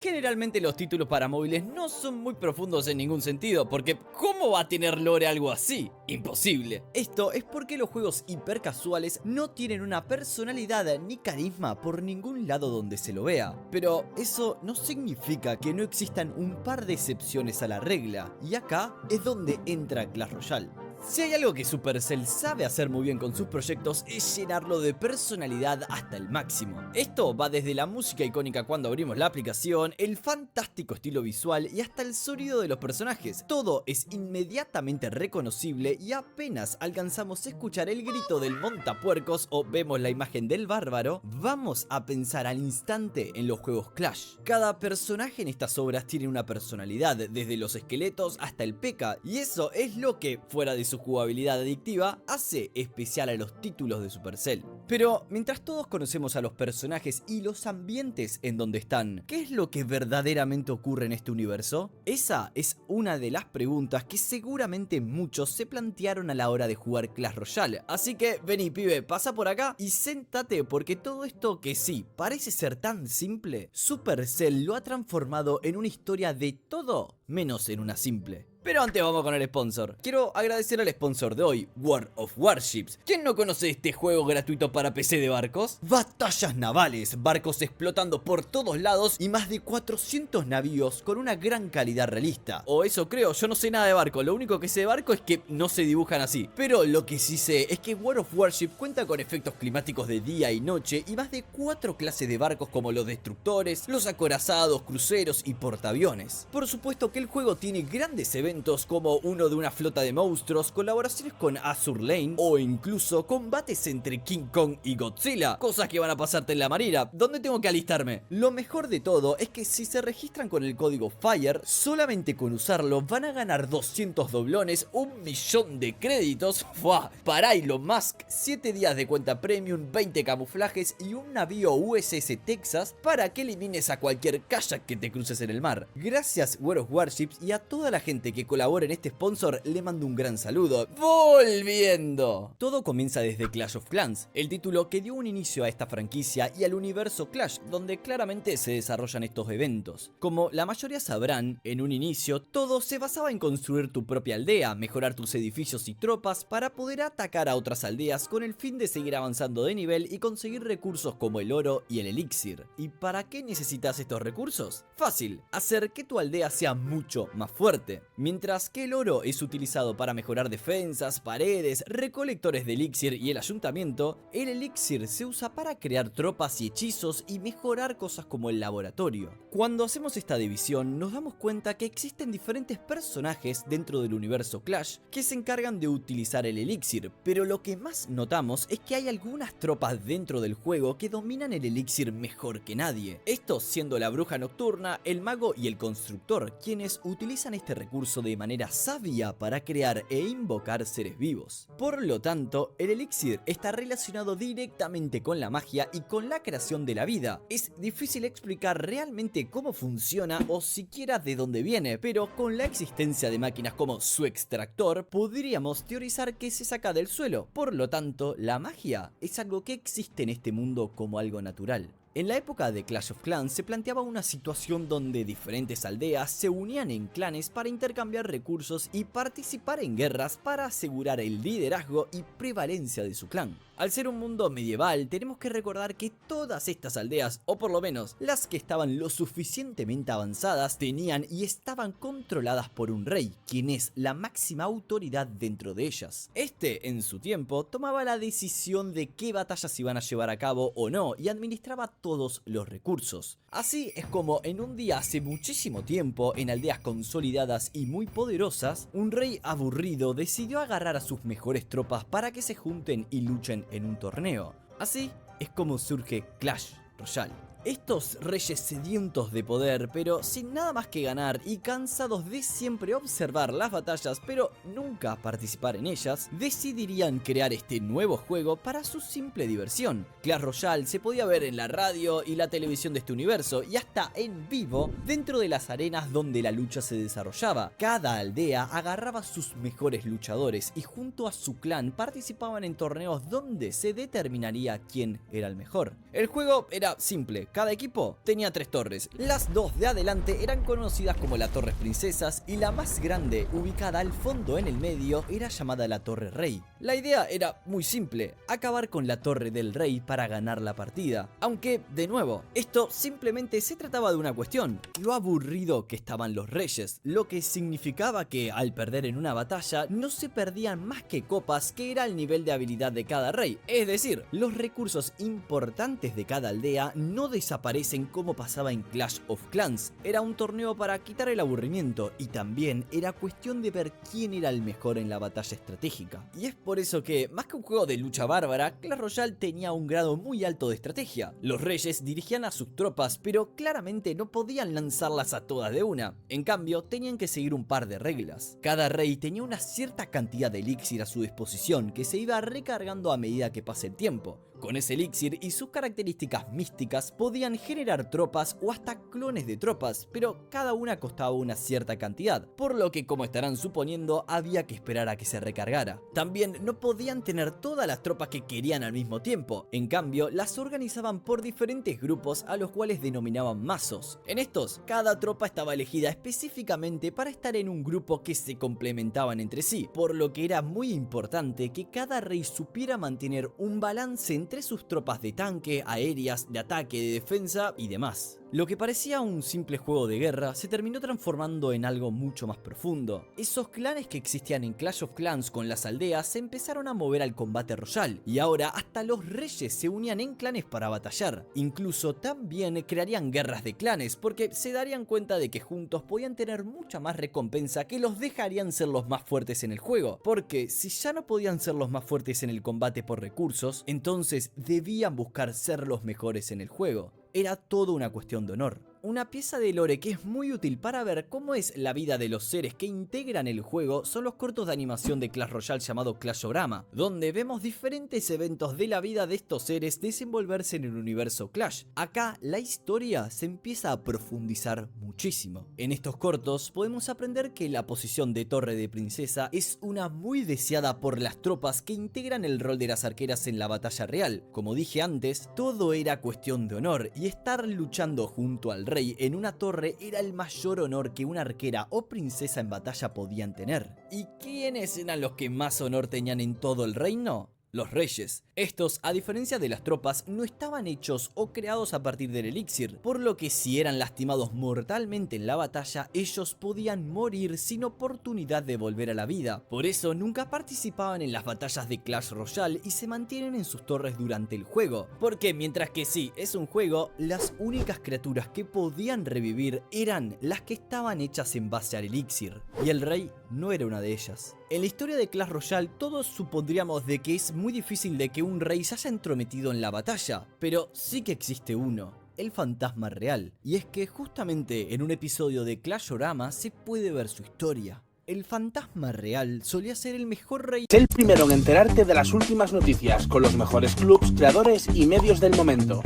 Generalmente los títulos para móviles no son muy profundos en ningún sentido, porque ¿cómo va a tener lore algo así? Imposible. Esto es porque los juegos hipercasuales no tienen una personalidad ni carisma por ningún lado donde se lo vea. Pero eso no significa que no existan un par de excepciones a la regla, y acá es donde entra Clash Royale. Si hay algo que Supercell sabe hacer muy bien con sus proyectos es llenarlo de personalidad hasta el máximo. Esto va desde la música icónica cuando abrimos la aplicación, el fantástico estilo visual y hasta el sonido de los personajes. Todo es inmediatamente reconocible y apenas alcanzamos a escuchar el grito del montapuercos o vemos la imagen del bárbaro, vamos a pensar al instante en los juegos Clash. Cada personaje en estas obras tiene una personalidad, desde los esqueletos hasta el P.E.K.K.A, y eso es lo que, fuera de su jugabilidad adictiva, hace especial a los títulos de Supercell. Pero mientras todos conocemos a los personajes y los ambientes en donde están, ¿qué es lo que verdaderamente ocurre en este universo? Esa es una de las preguntas que seguramente muchos se plantearon a la hora de jugar Clash Royale. Así que vení pibe, pasa por acá y séntate, porque todo esto que sí parece ser tan simple, Supercell lo ha transformado en una historia de todo menos en una simple. Pero antes vamos con el sponsor. Quiero agradecer al sponsor de hoy, World of Warships. ¿Quién no conoce este juego gratuito para PC de barcos? Batallas navales, barcos explotando por todos lados y más de 400 navíos con una gran calidad realista. O eso creo, yo no sé nada de barco, lo único que sé de barco es que no se dibujan así. Pero lo que sí sé es que World of Warships cuenta con efectos climáticos de día y noche y más de 4 clases de barcos como los destructores, los acorazados, cruceros y portaaviones. Por supuesto que el juego tiene grandes eventos como uno de una flota de monstruos, colaboraciones con Azur Lane o incluso combates entre King Kong y Godzilla, cosas que van a pasarte en la marina. ¿Dónde tengo que alistarme? Lo mejor de todo es que si se registran con el código FIRE, solamente con usarlo van a ganar 200 doblones, 1.000.000 de créditos, ¡fua! Para Elon Musk, 7 días de cuenta premium, 20 camuflajes y un navío USS Texas para que elimines a cualquier kayak que te cruces en el mar. Gracias World of Warships, y a toda la gente que colabora en este sponsor le mando un gran saludo. Volviendo. Todo comienza desde Clash of Clans, el título que dio un inicio a esta franquicia y al universo Clash, donde claramente se desarrollan estos eventos. Como la mayoría sabrán, en un inicio todo se basaba en construir tu propia aldea, mejorar tus edificios y tropas para poder atacar a otras aldeas con el fin de seguir avanzando de nivel y conseguir recursos como el oro y el elixir. ¿Y para qué necesitas estos recursos? Fácil, hacer que tu aldea sea mucho más fuerte. Mientras que el oro es utilizado para mejorar defensas, paredes, recolectores de elixir y el ayuntamiento, el elixir se usa para crear tropas y hechizos y mejorar cosas como el laboratorio. Cuando hacemos esta división nos damos cuenta que existen diferentes personajes dentro del universo Clash que se encargan de utilizar el elixir, pero lo que más notamos es que hay algunas tropas dentro del juego que dominan el elixir mejor que nadie. Estos siendo la bruja nocturna, el mago y el constructor, quienes utilizan este recurso de manera sabia para crear e invocar seres vivos. Por lo tanto, el elixir está relacionado directamente con la magia y con la creación de la vida. Es difícil explicar realmente cómo funciona o siquiera de dónde viene, pero con la existencia de máquinas como su extractor, podríamos teorizar que se saca del suelo. Por lo tanto, la magia es algo que existe en este mundo como algo natural. En la época de Clash of Clans se planteaba una situación donde diferentes aldeas se unían en clanes para intercambiar recursos y participar en guerras para asegurar el liderazgo y prevalencia de su clan. Al ser un mundo medieval, tenemos que recordar que todas estas aldeas, o por lo menos las que estaban lo suficientemente avanzadas, tenían y estaban controladas por un rey, quien es la máxima autoridad dentro de ellas. Este, en su tiempo, tomaba la decisión de qué batallas iban a llevar a cabo o no y administraba todos los recursos. Así es como en un día hace muchísimo tiempo, en aldeas consolidadas y muy poderosas, un rey aburrido decidió agarrar a sus mejores tropas para que se junten y luchen en un torneo. Así es como surge Clash Royale. Estos reyes sedientos de poder, pero sin nada más que ganar y cansados de siempre observar las batallas pero nunca participar en ellas, decidirían crear este nuevo juego para su simple diversión. Clash Royale se podía ver en la radio y la televisión de este universo y hasta en vivo dentro de las arenas donde la lucha se desarrollaba. Cada aldea agarraba sus mejores luchadores y junto a su clan participaban en torneos donde se determinaría quién era el mejor. El juego era simple, Cada equipo tenía 3 torres. Las 2 de adelante eran conocidas como las Torres Princesas y la más grande, ubicada al fondo en el medio, era llamada la Torre Rey. La idea era muy simple, acabar con la Torre del Rey para ganar la partida. Aunque, de nuevo, esto simplemente se trataba de una cuestión: lo aburrido que estaban los reyes, lo que significaba que al perder en una batalla no se perdían más que copas, que era el nivel de habilidad de cada rey. Es decir, los recursos importantes de cada aldea no desaparecen como pasaba en Clash of Clans. Era un torneo para quitar el aburrimiento y también era cuestión de ver quién era el mejor en la batalla estratégica. Y es por eso que, más que un juego de lucha bárbara, Clash Royale tenía un grado muy alto de estrategia. Los reyes dirigían a sus tropas, pero claramente no podían lanzarlas a todas de una. En cambio, tenían que seguir un par de reglas. Cada rey tenía una cierta cantidad de elixir a su disposición que se iba recargando a medida que pase el tiempo. Con ese elixir y sus características místicas podían generar tropas o hasta clones de tropas, pero cada una costaba una cierta cantidad, por lo que, como estarán suponiendo, había que esperar a que se recargara. También no podían tener todas las tropas que querían al mismo tiempo, en cambio las organizaban por diferentes grupos a los cuales denominaban mazos. En estos, cada tropa estaba elegida específicamente para estar en un grupo que se complementaban entre sí, por lo que era muy importante que cada rey supiera mantener un balance entre sus tropas de tanque, aéreas, de ataque, de defensa y demás. Lo que parecía un simple juego de guerra se terminó transformando en algo mucho más profundo. Esos clanes que existían en Clash of Clans con las aldeas se empezaron a mover al combate royal, y ahora hasta los reyes se unían en clanes para batallar. Incluso también crearían guerras de clanes, porque se darían cuenta de que juntos podían tener mucha más recompensa que los dejarían ser los más fuertes en el juego, porque si ya no podían ser los más fuertes en el combate por recursos, entonces debían buscar ser los mejores en el juego. Era todo una cuestión de honor. Una pieza de lore que es muy útil para ver cómo es la vida de los seres que integran el juego son los cortos de animación de Clash Royale llamado Clashorama, donde vemos diferentes eventos de la vida de estos seres desenvolverse en el universo Clash. Acá la historia se empieza a profundizar muchísimo. En estos cortos podemos aprender que la posición de Torre de Princesa es una muy deseada por las tropas que integran el rol de las arqueras en la batalla real. Como dije antes, todo era cuestión de honor, y estar luchando junto al rey en una torre era el mayor honor que una arquera o princesa en batalla podían tener. ¿Y quiénes eran los que más honor tenían en todo el reino? Los reyes. Estos, a diferencia de las tropas, no estaban hechos o creados a partir del elixir, por lo que si eran lastimados mortalmente en la batalla, ellos podían morir sin oportunidad de volver a la vida. Por eso nunca participaban en las batallas de Clash Royale y se mantienen en sus torres durante el juego, porque mientras que sí, es un juego, las únicas criaturas que podían revivir eran las que estaban hechas en base al elixir, y el rey no era una de ellas. En la historia de Clash Royale todos supondríamos de que es muy difícil de que un rey se haya entrometido en la batalla, pero sí que existe uno: el fantasma real. Y es que justamente en un episodio de Clashorama se puede ver su historia. El fantasma real solía ser el mejor rey. Sé el primero en enterarte de las últimas noticias con los mejores clubs, creadores y medios del momento.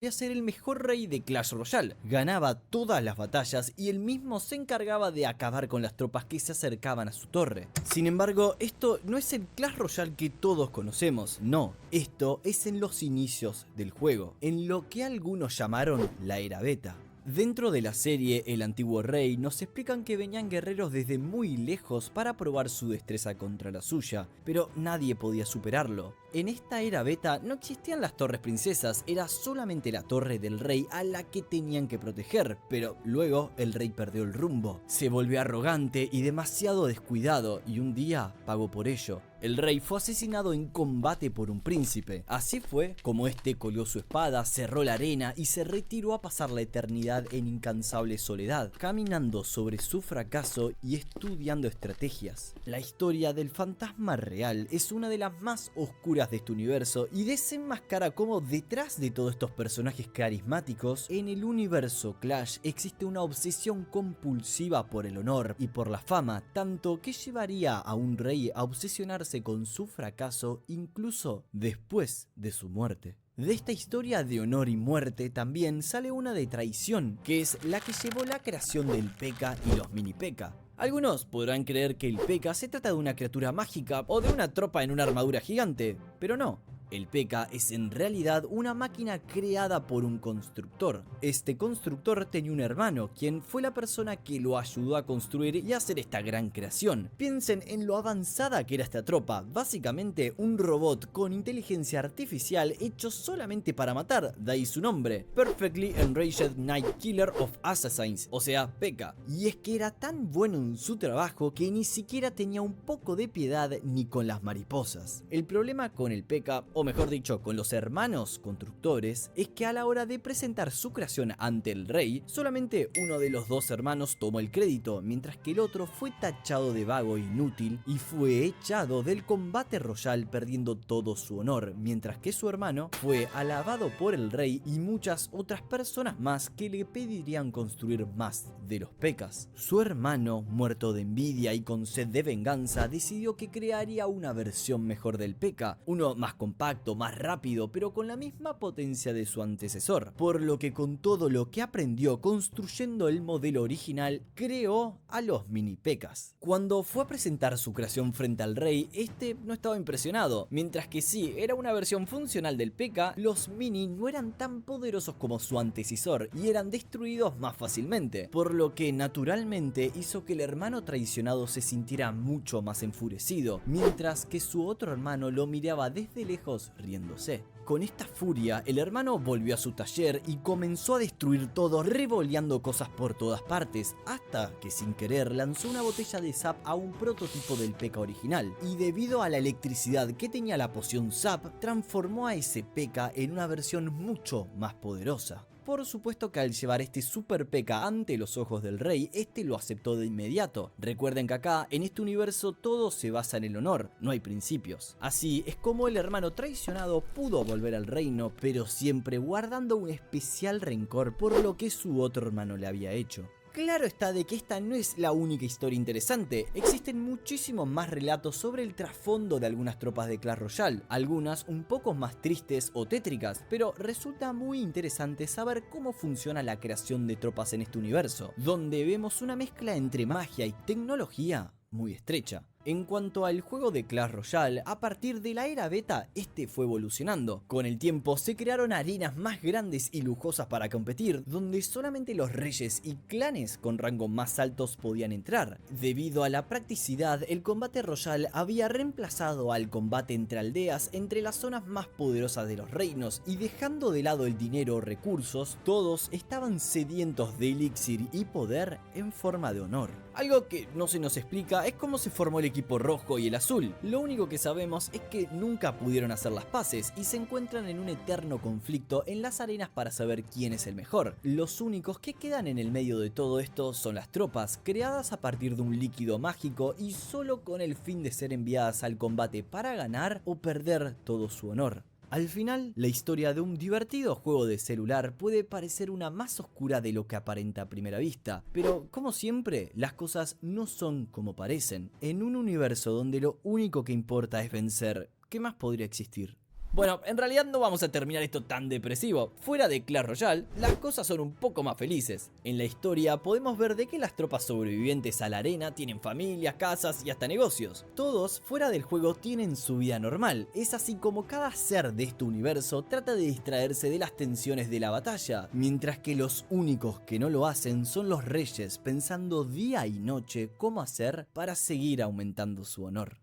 Ser el mejor rey de Clash Royale. Ganaba todas las batallas y él mismo se encargaba de acabar con las tropas que se acercaban a su torre. Sin embargo, esto no es el Clash Royale que todos conocemos, no. Esto es en los inicios del juego, en lo que algunos llamaron la era beta. Dentro de la serie El Antiguo Rey nos explican que venían guerreros desde muy lejos para probar su destreza contra la suya, pero nadie podía superarlo. En esta era beta no existían las torres princesas, era solamente la torre del rey a la que tenían que proteger, pero luego el rey perdió el rumbo, se volvió arrogante y demasiado descuidado, y un día pagó por ello. El rey fue asesinado en combate por un príncipe. Así fue como este colió su espada, cerró la arena y se retiró a pasar la eternidad en incansable soledad, caminando sobre su fracaso y estudiando estrategias. La historia del fantasma real es una de las más oscuras de este universo y desenmascara cómo detrás de todos estos personajes carismáticos, en el universo Clash existe una obsesión compulsiva por el honor y por la fama, tanto que llevaría a un rey a obsesionarse con su fracaso incluso después de su muerte. De esta historia de honor y muerte también sale una de traición, que es la que llevó la creación del P.E.K.K.A. y los mini P.E.K.K.A. Algunos podrán creer que el P.E.K.K.A. se trata de una criatura mágica o de una tropa en una armadura gigante, pero no. El P.E.K.K.A es en realidad una máquina creada por un constructor. Este constructor tenía un hermano, quien fue la persona que lo ayudó a construir y a hacer esta gran creación. Piensen en lo avanzada que era esta tropa, básicamente un robot con inteligencia artificial hecho solamente para matar, de ahí su nombre, Perfectly Enraged Night Killer of Assassins, o sea, P.E.K.K.A. Y es que era tan bueno en su trabajo que ni siquiera tenía un poco de piedad ni con las mariposas. El problema con el P.E.K.K.A, o mejor dicho, con los hermanos constructores, es que a la hora de presentar su creación ante el rey, solamente uno de los dos hermanos tomó el crédito, mientras que el otro fue tachado de vago e inútil y fue echado del combate royal perdiendo todo su honor, mientras que su hermano fue alabado por el rey y muchas otras personas más que le pedirían construir más de los P.E.K.K.A s. Su hermano, muerto de envidia y con sed de venganza, decidió que crearía una versión mejor del P.E.K.K.A, uno más compacto, más rápido, pero con la misma potencia de su antecesor, por lo que con todo lo que aprendió construyendo el modelo original, creó a los mini P.E.K.K.A s. Cuando fue a presentar su creación frente al rey, este no estaba impresionado, mientras que sí, era una versión funcional del P.E.K.K.A, los mini no eran tan poderosos como su antecesor y eran destruidos más fácilmente, por lo que naturalmente hizo que el hermano traicionado se sintiera mucho más enfurecido, mientras que su otro hermano lo miraba desde lejos riéndose. Con esta furia, el hermano volvió a su taller y comenzó a destruir todo, revoleando cosas por todas partes, hasta que sin querer lanzó una botella de sap a un prototipo del P.E.K.K.A original, y debido a la electricidad que tenía la poción sap, transformó a ese P.E.K.K.A en una versión mucho más poderosa. Por supuesto que al llevar este super P.E.K.K.A ante los ojos del rey, este lo aceptó de inmediato. Recuerden que acá, en este universo, todo se basa en el honor, no hay principios. Así es como el hermano traicionado pudo volver al reino, pero siempre guardando un especial rencor por lo que su otro hermano le había hecho. Claro está de que esta no es la única historia interesante, existen muchísimos más relatos sobre el trasfondo de algunas tropas de Clash Royale, algunas un poco más tristes o tétricas, pero resulta muy interesante saber cómo funciona la creación de tropas en este universo, donde vemos una mezcla entre magia y tecnología muy estrecha. En cuanto al juego de Clash Royale, a partir de la era beta, este fue evolucionando. Con el tiempo se crearon arenas más grandes y lujosas para competir, donde solamente los reyes y clanes con rangos más altos podían entrar. Debido a la practicidad, el combate royal había reemplazado al combate entre aldeas entre las zonas más poderosas de los reinos, y dejando de lado el dinero o recursos, todos estaban sedientos de elixir y poder en forma de honor. Algo que no se nos explica es cómo se formó el equipo rojo y el azul. Lo único que sabemos es que nunca pudieron hacer las paces y se encuentran en un eterno conflicto en las arenas para saber quién es el mejor. Los únicos que quedan en el medio de todo esto son las tropas, creadas a partir de un líquido mágico y solo con el fin de ser enviadas al combate para ganar o perder todo su honor. Al final, la historia de un divertido juego de celular puede parecer una más oscura de lo que aparenta a primera vista, pero como siempre, las cosas no son como parecen. En un universo donde lo único que importa es vencer, ¿qué más podría existir? Bueno, en realidad no vamos a terminar esto tan depresivo. Fuera de Clash Royale, las cosas son un poco más felices. En la historia podemos ver de que las tropas sobrevivientes a la arena tienen familias, casas y hasta negocios. Todos fuera del juego tienen su vida normal. Es así como cada ser de este universo trata de distraerse de las tensiones de la batalla, mientras que los únicos que no lo hacen son los reyes, pensando día y noche cómo hacer para seguir aumentando su honor.